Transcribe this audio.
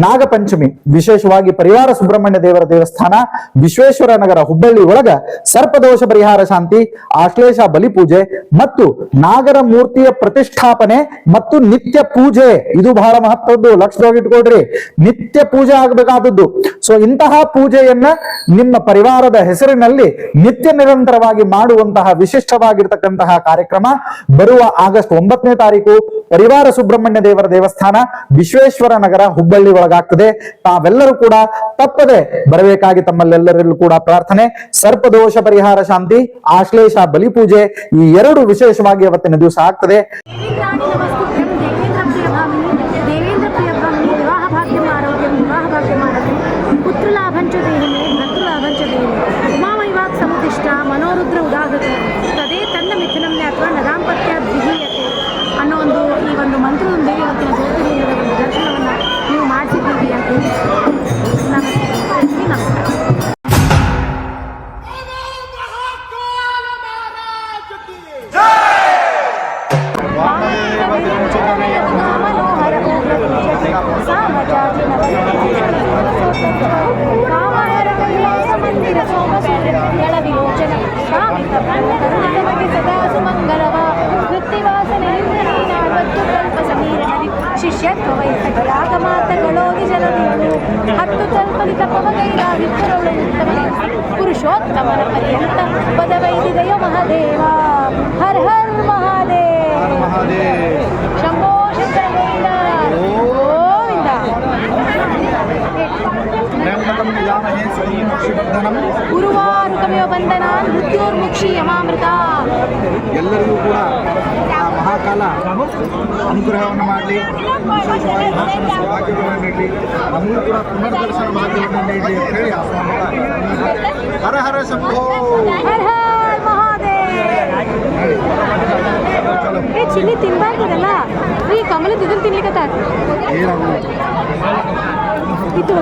ನಾಗಪಂಚಮಿ ವಿಶೇಷವಾಗಿ ಪರಿವಾರ ಸುಬ್ರಹ್ಮಣ್ಯ ದೇವರ ದೇವಸ್ಥಾನ ವಿಶ್ವೇಶ್ವರ ನಗರ ಹುಬ್ಬಳ್ಳಿ ಒಳಗ ಸರ್ಪದೋಷ ಪರಿಹಾರ ಶಾಂತಿ, ಆಶ್ಲೇಷ ಬಲಿಪೂಜೆ ಮತ್ತು ನಾಗರ ಮೂರ್ತಿಯ ಪ್ರತಿಷ್ಠಾಪನೆ ಮತ್ತು ನಿತ್ಯ ಪೂಜೆ. ಇದು ಬಹಳ ಮಹತ್ವದ್ದು, ಲಕ್ಷವಾಗಿ ಇಟ್ಕೊಳ್ರಿ. ನಿತ್ಯ ಪೂಜೆ ಆಗಬೇಕಾದದ್ದು. ಸೊ ಇಂತಹ ಪೂಜೆಯನ್ನ ನಿಮ್ಮ ಪರಿವಾರದ ಹೆಸರಿನಲ್ಲಿ ನಿತ್ಯ ನಿರಂತರವಾಗಿ ಮಾಡುವಂತಹ ವಿಶಿಷ್ಟವಾಗಿರ್ತಕ್ಕಂತಹ ಕಾರ್ಯಕ್ರಮ ಬರುವ ಆಗಸ್ಟ್ 9ನೇ ತಾರೀಕು ಪರಿವಾರ ಸುಬ್ರಹ್ಮಣ್ಯ ದೇವರ ದೇವಸ್ಥಾನ ವಿಶ್ವೇಶ್ವರ ನಗರ ಹುಬ್ಬಳ್ಳಿ ಒಳಗಾಗ್ತದೆ. ತಾವೆಲ್ಲರೂ ಕೂಡ ತಪ್ಪದೆ ಬರಬೇಕಾಗಿ ತಮ್ಮಲ್ಲೆಲ್ಲರಲ್ಲೂ ಕೂಡ ಪ್ರಾರ್ಥನೆ. ಸರ್ಪದೋಷ ಪರಿಹಾರ ಶಾಂತಿ, ಆಶ್ಲೇಷ ಬಲಿಪೂಜೆ ಈ ಎರಡು ವಿಶೇಷವಾಗಿ ಅವತ್ತಿನ ದಿವಸ ಆಗ್ತದೆ. ಮನೋರುದ್ರ ಉದಾಹೃತ ತದೇ ತನ್ನ ಮಿಥುನಂನೆ ಅಥವಾ ನದಾಂಪತ್ಯ ದ್ವಿಹೀಯತೆ ಅನ್ನೋ ಈ ಒಂದು ಮಂತ್ರದೊಂದಿಗೆ ಇವತ್ತಿನ ಜ್ಯೋತಿರ್ಲಿಂಗದ ಒಂದು ದರ್ಶನವನ್ನು ನೀವು ಮಾಡಿಸಿದ್ದೀವಿ ಅಂತ ಹೇಳಿ ಶಿಷ್ಯತ್ವ ವಯಸ್ಸಗಳಾಗಮಾತಗಳೋಗಿ ಜಲದಿಗಳು ಹತ್ತು ತಲ್ಪಲಿತ ಪವಗೈರಾಗಿತ್ತರೊಳು ಪುರುಷೋತ್ತಮನ ಪರ್ಯಂತ ಪದವೈದಿದಯೋ ಮಹಾದೇವ. ಹರ್ ಹರ್ ಮಹಾದೇವ್. ಶಂಭೋ ಶಂಕರ ಗೋವಿಂದ ಗೋವಿಂದ. ಗುರುವಾರುಕಮೇವ ಬಂಧನಾನ್ ಮೃತ್ಯೋರ್ಮುಕ್ಷಿ ಯಮಾಮೃತ. ಎಲ್ಲರಿಗೂ ಕೂಡ ಮಹಾಕಾಲ ಅನುಗ್ರಹವನ್ನು ಮಾಡಲಿ, ಸೌಭಾಗ್ಯವನ್ನು ನೀಡಲಿ, ನಮಗೂ ಕೂಡ ಪುನರ್ದರ್ಶನ ಭಾಗ್ಯವನ್ನು ನೀಡಲಿ ಅಂತ ಹೇಳಿ ಹರ ಹರ ಶಂಭೋ ಹರ್ ಹರ್ ಮಹಾದೇವ್. ಚಿಲ್ಲಿ ತಿನ್ಬಾರ್ದಲ್ಲ, ಈ ಕಮಲದ ಇದನ್ನು ತಿನ್ಲಿಕ್ಕೆ ಏನಾಗುತ್ತೆ ಇದು